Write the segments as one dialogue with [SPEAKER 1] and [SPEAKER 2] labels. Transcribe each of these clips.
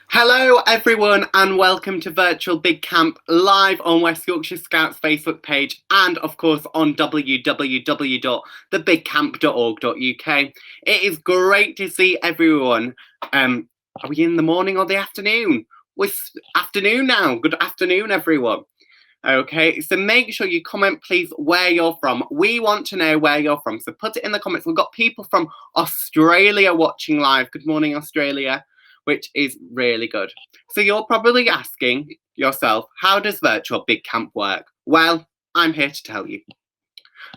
[SPEAKER 1] Hello everyone and welcome to Virtual Big Camp live on West Yorkshire Scouts Facebook page and of course on www.thebigcamp.org.uk. It is great to see everyone. Are we in the morning or the afternoon? It's afternoon now. Good afternoon everyone. Okay, so make sure you comment please where you're from. We want to know where you're from, so put it in the comments. We've got people from Australia watching live. Good morning Australia, which is really good. So you're probably asking yourself, how does Virtual Big Camp work? Well, I'm here to tell you.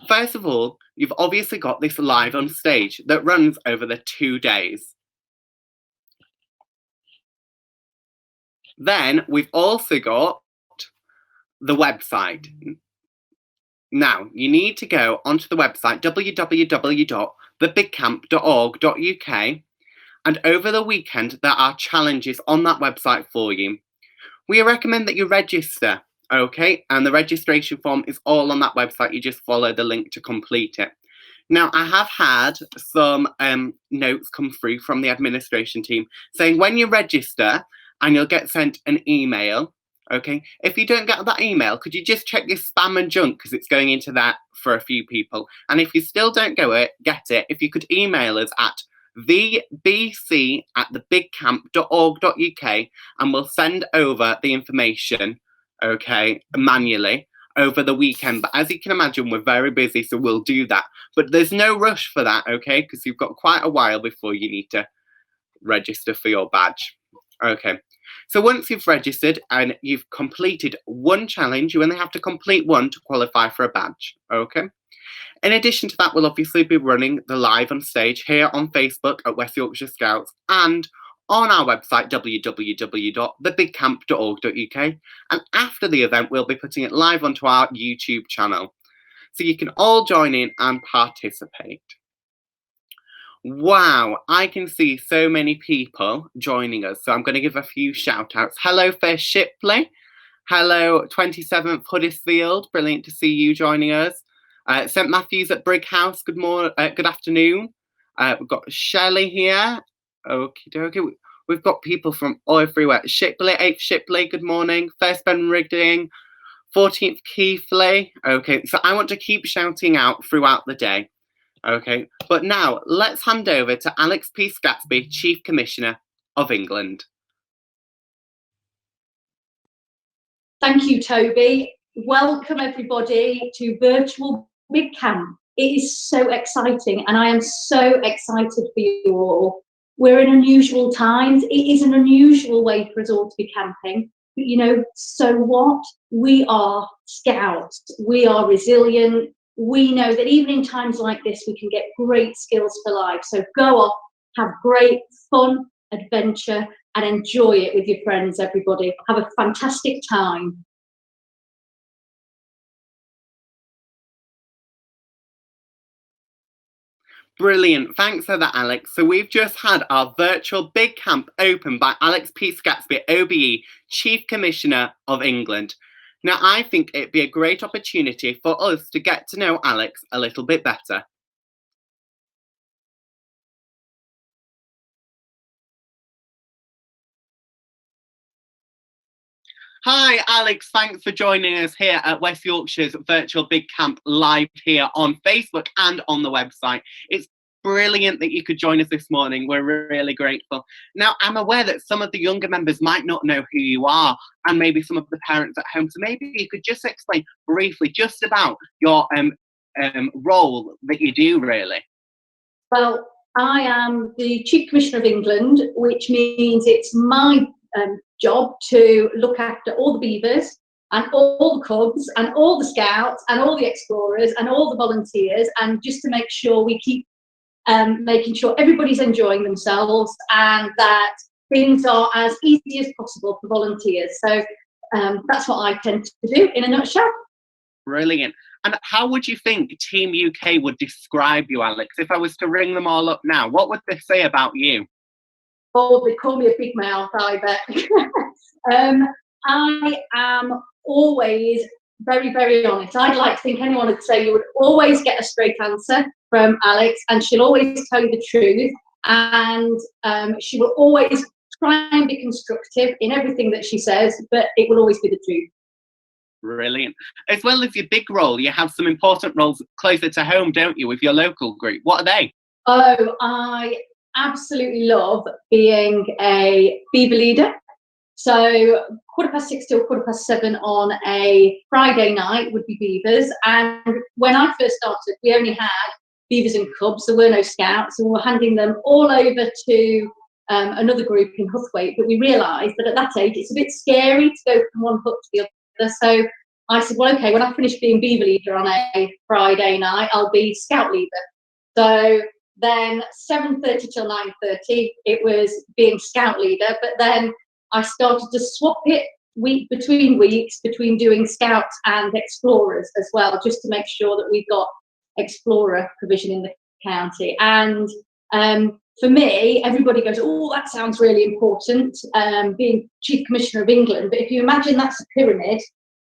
[SPEAKER 1] First of all, you've obviously got this live on stage that runs over the 2 days. Then we've also got the website. Now, you need to go onto the website www.thebigcamp.org.uk, and over the weekend there are challenges on that website for you. We recommend that you register, okay? And the registration form is all on that website. You just follow the link to complete it. Now, I have had some notes come through from the administration team saying when you register and you'll get sent an email, okay? If you don't get that email, could you just check your spam and junk because it's going into that for a few people. And if you still don't get it, if you could email us at vbc@thebigcamp.org.uk and we'll send over the information, okay, manually over the weekend. But as you can imagine, we're very busy, so we'll do that. But there's no rush for that, okay, because you've got quite a while before you need to register for your badge. Okay, so once you've registered and you've completed one challenge, you only have to complete one to qualify for a badge, okay? In addition to that, we'll obviously be running the live on stage here on Facebook at West Yorkshire Scouts and on our website www.thebigcamp.org.uk, and after the event we'll be putting it live onto our YouTube channel, so you can all join in and participate. Wow, I can see so many people joining us, so I'm going to give a few shout outs. Hello Fair Shipley, hello 27th Huddersfield, brilliant to see you joining us. St Matthew's at Brighouse, good afternoon. We've got Shelley here. Okie dokie. We've got people from all everywhere. Shipley, 8th Shipley, good morning. First Ben Rigding, 14th Keighley. Okay, so I want to keep shouting out throughout the day. Okay, but now let's hand over to Alex P. Scatsby, Chief Commissioner of England.
[SPEAKER 2] Thank you, Toby. Welcome everybody to Virtual Big Camp. It is so exciting and I am so excited for you all. We're in unusual times. It is an unusual way for us all to be camping. But you know, so what? We are scouts. We are resilient. We know that even in times like this, we can get great skills for life. So go off, have great fun, adventure, and enjoy it with your friends, everybody. Have a fantastic time.
[SPEAKER 1] Brilliant, thanks for that, Alex. So we've just had our Virtual Big Camp opened by Alex P. Scatsby, OBE, Chief Commissioner of England. Now, I think it'd be a great opportunity for us to get to know Alex a little bit better. Hi, Alex. Thanks for joining us here at West Yorkshire's Virtual Big Camp live here on Facebook and on the website. It's brilliant that you could join us this morning. We're really grateful. Now, I'm aware that some of the younger members might not know who you are, and maybe some of the parents at home. So maybe you could just explain briefly just about your role that you do, really.
[SPEAKER 2] Well, I am the Chief Commissioner of England, which means it's my job to look after all the beavers and all the cubs and all the scouts and all the explorers and all the volunteers, and just to make sure we keep making sure everybody's enjoying themselves and that things are as easy as possible for volunteers. So that's what I tend to do in a nutshell.
[SPEAKER 1] Brilliant. And how would you think Team UK would describe you, Alex? If I was to ring them all up now, what would they say about you?
[SPEAKER 2] Oh, they call me a big mouth, I bet. I am always very, very honest. I'd like to think anyone would say you would always get a straight answer from Alex, and she'll always tell you the truth, and she will always try and be constructive in everything that she says, but it will always be the truth.
[SPEAKER 1] Brilliant. As well as your big role, you have some important roles closer to home, don't you, with your local group? What are they?
[SPEAKER 2] Oh, I absolutely love being a Beaver leader. So 6:15 till 7:15 on a Friday night would be Beavers. And when I first started, we only had Beavers and Cubs. There were no Scouts, and we were handing them all over to another group in Huthwaite. But we realised that at that age, it's a bit scary to go from one hut to the other. So I said, well, okay, when I finish being Beaver leader on a Friday night, I'll be Scout leader. So then 7:30 till 9:30, it was being Scout leader. But then I started to swap it between weeks, between doing Scouts and Explorers as well, just to make sure that we've got Explorer provision in the county. And for me, everybody goes, oh, that sounds really important, being Chief Commissioner of England. But if you imagine that's a pyramid,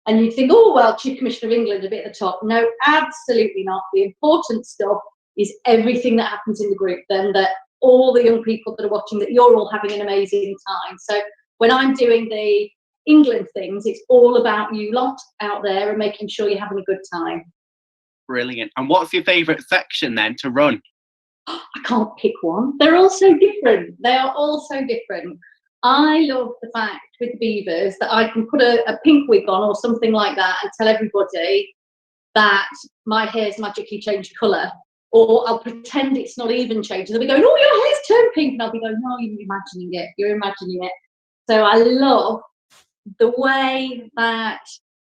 [SPEAKER 2] and you think, oh, well, Chief Commissioner of England a bit at the top. No, absolutely not. The important stuff is everything that happens in the group, then that all the young people that are watching, that you're all having an amazing time. So when I'm doing the England things, it's all about you lot out there and making sure you're having a good time.
[SPEAKER 1] Brilliant. And what's your favourite section then to run?
[SPEAKER 2] I can't pick one. They're all so different. They are all so different. I love the fact with the Beavers that I can put a pink wig on or something like that and tell everybody that my hair's magically changed colour, or I'll pretend it's not even changed. They'll be going, oh, your hair's turned pink. And I'll be going, no, you're imagining it. You're imagining it. So I love the way that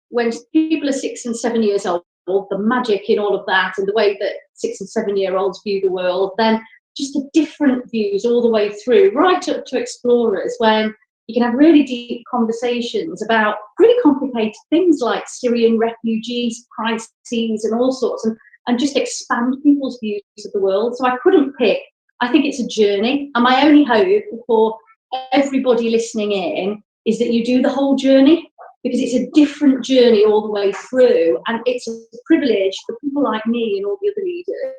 [SPEAKER 2] when people are 6 and 7 years old, the magic in all of that, and the way that 6 and 7 year olds view the world, then just the different views all the way through, right up to Explorers, when you can have really deep conversations about really complicated things like Syrian refugees, crises, and all sorts, and just expand people's views of the world. So I couldn't pick. I think it's a journey, and my only hope for everybody listening in is that you do the whole journey, because it's a different journey all the way through, and it's a privilege for people like me and all the other leaders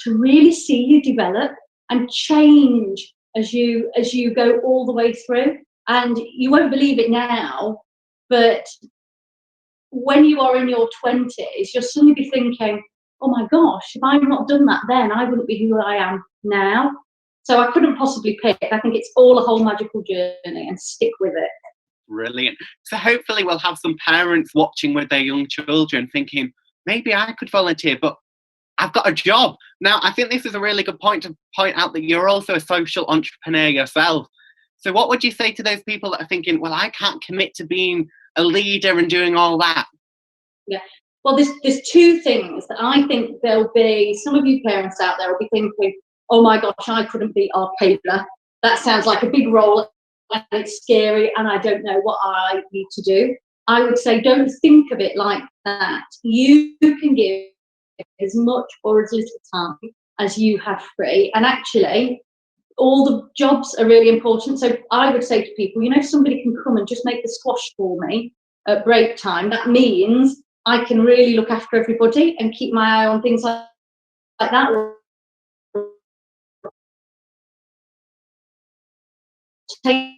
[SPEAKER 2] to really see you develop and change as you go all the way through. And you won't believe it now, but when you are in your 20s, you'll suddenly be thinking, oh my gosh, if I'd not done that then, I wouldn't be who I am now. So I couldn't possibly pick. I think it's all a whole magical journey, and stick with it.
[SPEAKER 1] Brilliant. So hopefully we'll have some parents watching with their young children thinking, maybe I could volunteer, but I've got a job. Now, I think this is a really good point to point out that you're also a social entrepreneur yourself. So what would you say to those people that are thinking, well, I can't commit to being a leader and doing all that?
[SPEAKER 2] Yeah. Well, there's two things that I think there'll be, some of you parents out there will be thinking, oh my gosh, I couldn't be Arcadia. That sounds like a big role and it's scary and I don't know what I need to do. I would say don't think of it like that. You can give as much or as little time as you have free, and actually all the jobs are really important. So I would say to people, you know, somebody can come and just make the squash for me at break time. That means I can really look after everybody and keep my eye on things like that. Take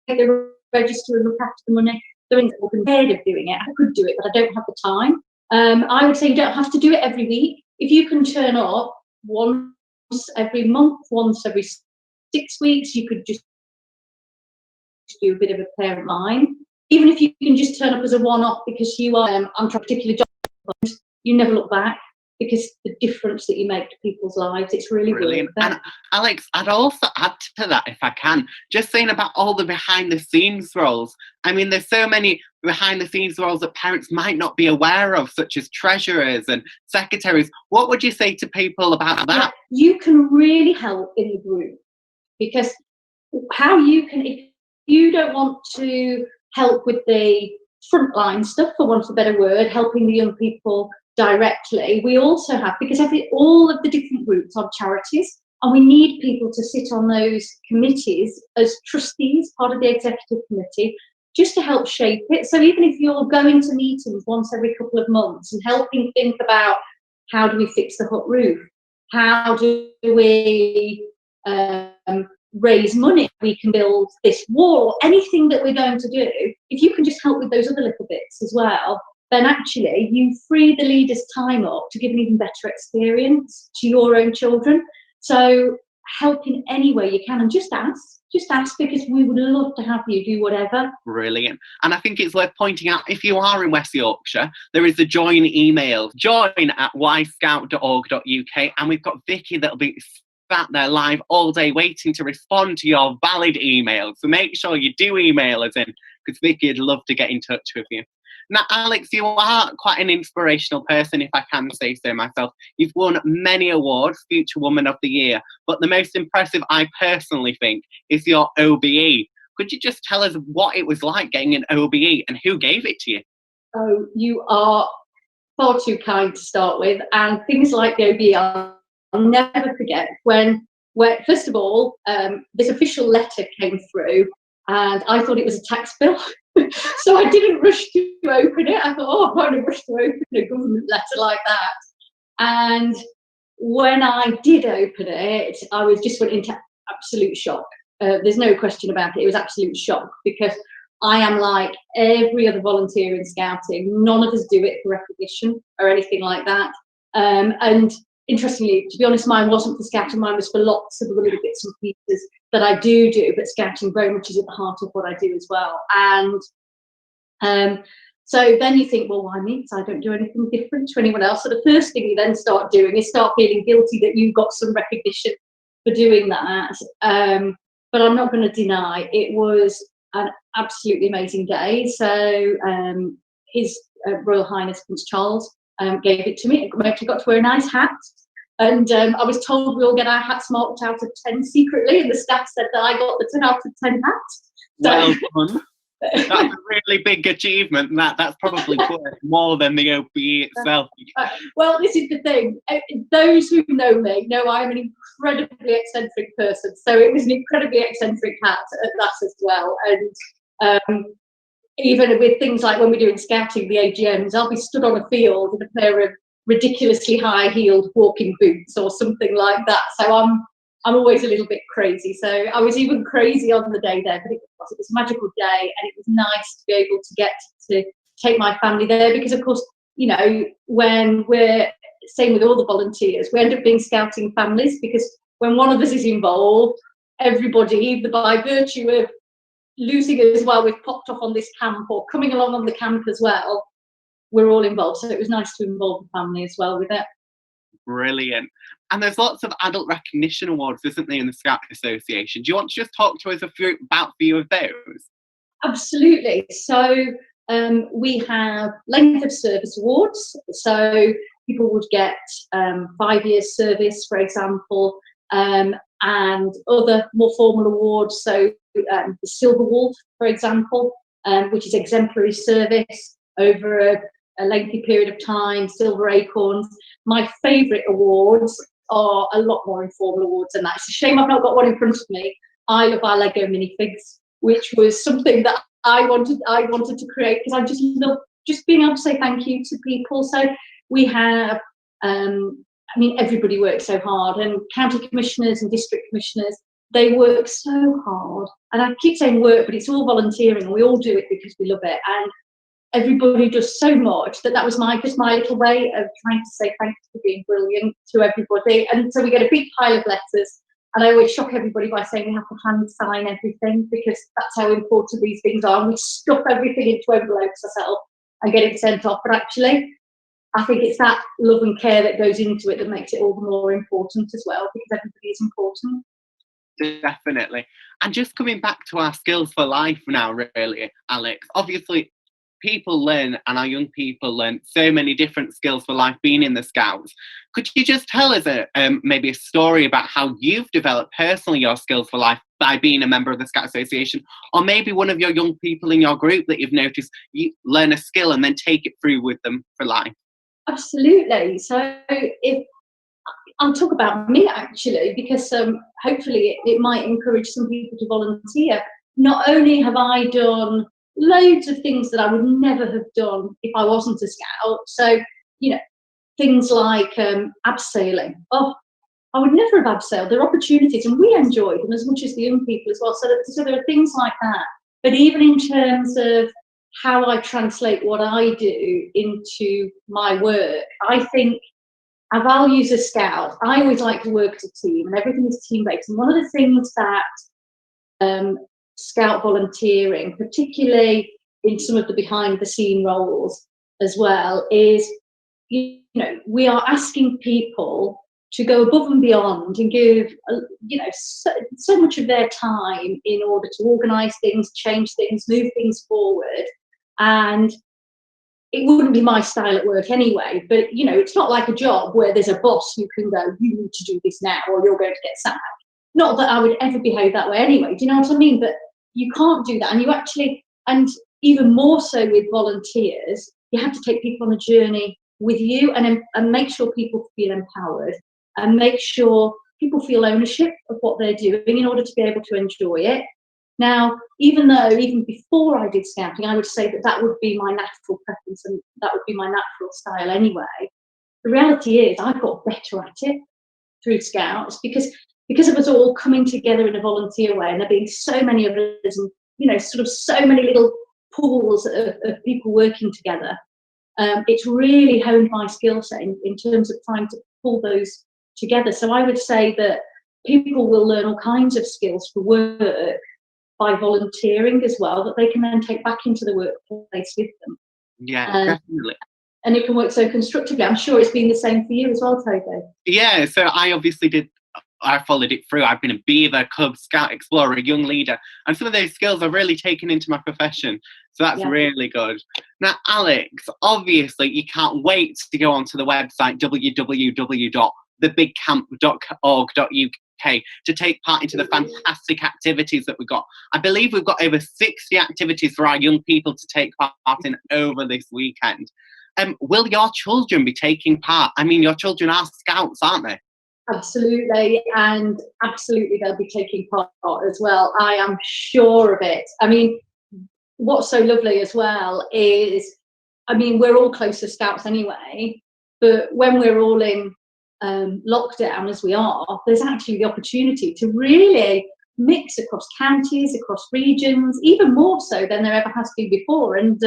[SPEAKER 2] the register and look after the money. Doing it, compared of doing it. I could do it, but I don't have the time. I would say you don't have to do it every week. If you can turn up once every month, once every 6 weeks, you could just do a bit of a parent line. Even if you can just turn up as a one-off because you are on a particular job, you never look back, because the difference that you make to people's lives, it's really
[SPEAKER 1] brilliant.
[SPEAKER 2] Worth it.
[SPEAKER 1] And Alex, I'd also add to that, if I can, just saying about all the behind the scenes roles. I mean, there's so many behind the scenes roles that parents might not be aware of, such as treasurers and secretaries. What would you say to people about that?
[SPEAKER 2] You can really help in the group, because how you can, if you don't want to help with the frontline stuff, for want of a better word, helping the young people directly, we also have, because all of the different groups are charities, and we need people to sit on those committees as trustees, part of the executive committee, just to help shape it. So even if you're going to meetings once every couple of months and helping think about how do we fix the hut roof, how do we raise money, we can build this wall, or anything that we're going to do, if you can just help with those other little bits as well, then actually you free the leader's time up to give an even better experience to your own children. So help in any way you can, and just ask, because we would love to have you do whatever.
[SPEAKER 1] Brilliant. And I think it's worth pointing out, if you are in West Yorkshire, there is a join email, join@yscout.org.uk, and we've got Vicky that'll be sat there live all day waiting to respond to your valid emails. So make sure you do email us in, because Vicky would love to get in touch with you. Now, Alex, you are quite an inspirational person, if I can say so myself. You've won many awards, Future Woman of the Year, but the most impressive, I personally think, is your OBE. Could you just tell us what it was like getting an OBE and who gave it to you?
[SPEAKER 2] Oh, you are far too kind to start with, and things like the OBE, I'll never forget when first of all, this official letter came through, and I thought it was a tax bill. So I didn't rush to open it. I thought, oh, I'm going to rush to open a government letter like that. And when I did open it, I went into absolute shock. There's no question about it. It was absolute shock, because I am like every other volunteer in Scouting. None of us do it for recognition or anything like that. And interestingly, to be honest, mine wasn't for Scouting. Mine was for lots of the little bits and pieces that I do, but Scouting very much is at the heart of what I do as well. And so then you think, well, why me? Because I don't do anything different to anyone else. So the first thing you then start doing is start feeling guilty that you got some recognition for doing that. But I'm not going to deny it was an absolutely amazing day. So His Royal Highness Prince Charles gave it to me. I actually got to wear a nice hat. And I was told we all get our hats marked out of 10 secretly, and the staff said that I got the 10 out of 10 hat.
[SPEAKER 1] So, well done. That's a really big achievement. That's probably worth more than the OBE itself.
[SPEAKER 2] Well, this is the thing. Those who know me know I'm an incredibly eccentric person. So it was an incredibly eccentric hat at that as well. And even with things like when we're doing Scouting, the AGMs, I'll be stood on a field in a pair of ridiculously high-heeled walking boots or something like that. So I'm always a little bit crazy. So I was even crazy on the day there, but it was a magical day, and it was nice to be able to get to take my family there, because of course, you know, when we're same with all the volunteers, we end up being Scouting families, because when one of us is involved, everybody, either by virtue of losing as well, we've popped off on this camp or coming along on the camp as well, we're all involved. So it was nice to involve the family as well with it.
[SPEAKER 1] Brilliant. And there's lots of adult recognition awards, isn't there, in the Scout Association? Do you want to just talk to us about a few of those?
[SPEAKER 2] Absolutely. So we have length of service awards. So people would get 5 years service, for example, and other more formal awards. So the Silver Wolf, for example, which is exemplary service over a lengthy period of time, Silver Acorns. My favourite awards are a lot more informal awards than that. It's a shame I've not got one in front of me. I love our Lego minifigs, which was something that I wanted to create, because I just love just being able to say thank you to people. So we have, everybody works so hard, and county commissioners and district commissioners, they work so hard. And I keep saying work, but it's all volunteering, and we all do it because we love it. And everybody does so much that was my little way of trying to say thanks for being brilliant to everybody. And so we get a big pile of letters, and I always shock everybody by saying we have to hand sign everything, because that's how important these things are. And we stuff everything into envelopes ourselves and get it sent off. But actually, I think it's that love and care that goes into it that makes it all the more important as well, because everybody is important.
[SPEAKER 1] Definitely. And just coming back to our skills for life now, really, Alex, obviously people learn, and our young people learn so many different skills for life being in the Scouts. Could you just tell us maybe a story about how you've developed personally your skills for life by being a member of the Scout Association, or maybe one of your young people in your group that you've noticed you learn a skill and then take it through with them for life?
[SPEAKER 2] Absolutely. So I'll talk about me actually, because hopefully it might encourage some people to volunteer. Not only have I done loads of things that I would never have done if I wasn't a Scout. So, you know, things like abseiling. Oh, I would never have abseiled. There are opportunities, and we enjoy them as much as the young people as well. So there are things like that. But even in terms of how I translate what I do into my work, I think our values as Scouts, I always like to work as a team, and everything is team-based. And one of the things that Scout volunteering, particularly in some of the behind-the-scene roles as well, is, you know, we are asking people to go above and beyond and give, you know, so much of their time in order to organise things, change things, move things forward. And it wouldn't be my style at work anyway, but, you know, it's not like a job where there's a boss who can go, you need to do this now or you're going to get sacked. Not that I would ever behave that way anyway, do you know what I mean? But you can't do that. And you actually, and even more so with volunteers, you have to take people on a journey with you and make sure people feel empowered and make sure people feel ownership of what they're doing in order to be able to enjoy it. Now, even before I did Scouting, I would say that would be my natural preference and that would be my natural style anyway. The reality is I got better at it through Scouts because of us all coming together in a volunteer way and there being so many of us and, you know, sort of so many little pools of people working together. It's really honed my skill set in terms of trying to pull those together. So I would say that people will learn all kinds of skills for work by volunteering as well that they can then take back into the workplace with them.
[SPEAKER 1] Yeah, definitely.
[SPEAKER 2] And it can work so constructively. I'm sure it's been the same for you as well, Toby.
[SPEAKER 1] Yeah, so I obviously I followed it through. I've been a Beaver, Cub, Scout, Explorer, Young Leader, and some of those skills are really taken into my profession. So that's really good. Now, Alex, obviously you can't wait to go onto the website www.thebigcamp.org.uk to take part into the fantastic activities that we've got. I believe we've got over 60 activities for our young people to take part in over this weekend. Will your children be taking part? I mean, your children are Scouts, aren't they?
[SPEAKER 2] Absolutely, and absolutely they'll be taking part as well. I am sure of it. I mean, what's so lovely as well is, I mean, we're all close to Scouts anyway, but when we're all in lockdown as we are, there's actually the opportunity to really mix across counties, across regions, even more so than there ever has been before. And,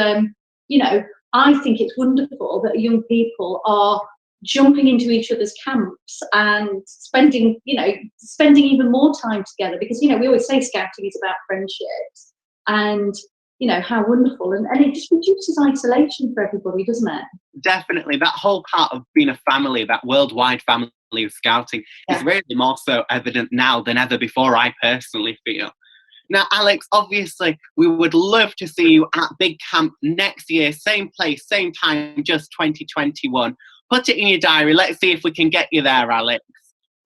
[SPEAKER 2] you know, I think it's wonderful that young people are jumping into each other's camps and spending even more time together because, you know, we always say Scouting is about friendships and, you know, how wonderful. And it just reduces isolation for everybody, doesn't it?
[SPEAKER 1] Definitely. That whole part of being a family, that worldwide family of Scouting is really more so evident now than ever before, I personally feel. Now, Alex, obviously, we would love to see you at Big Camp next year, same place, same time, just 2021. Put it in your diary. Let's see if we can get you there, Alex.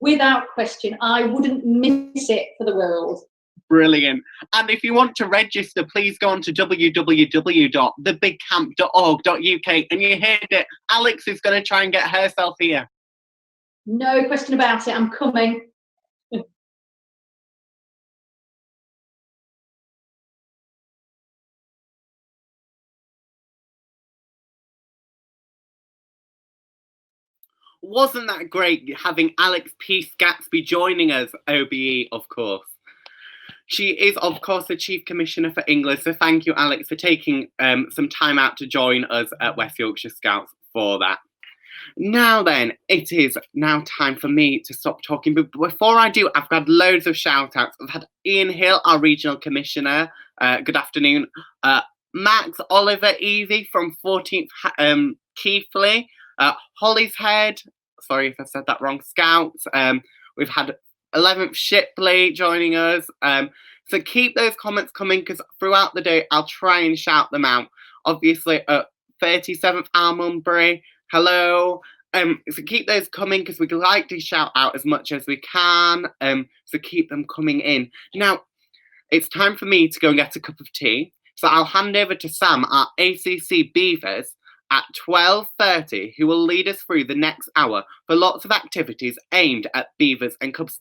[SPEAKER 2] Without question, I wouldn't miss it for the world.
[SPEAKER 1] Brilliant. And if you want to register, please go on to www.thebigcamp.org.uk. And you heard it, Alex is going to try and get herself here.
[SPEAKER 2] No question about it. I'm coming.
[SPEAKER 1] Wasn't that great having Alex Peace Gatsby joining us, OBE, of course. She is, of course, the Chief Commissioner for England, so thank you, Alex, for taking some time out to join us at West Yorkshire Scouts for that. Now then, it is now time for me to stop talking, but before I do, I've got loads of shout-outs. I've had Ian Hill, our Regional Commissioner, good afternoon, Max, Oliver, Evie from 14th Keighley, Holly's Head, sorry if I said that wrong, Scouts, we've had 11th Shipley joining us, so keep those comments coming because throughout the day I'll try and shout them out. Obviously, 37th Almondbury, hello, so keep those coming because we'd like to shout out as much as we can, so keep them coming in. Now, it's time for me to go and get a cup of tea, so I'll hand over to Sam, our ACC Beavers, at 12:30, who will lead us through the next hour for lots of activities aimed at Beavers and Cubs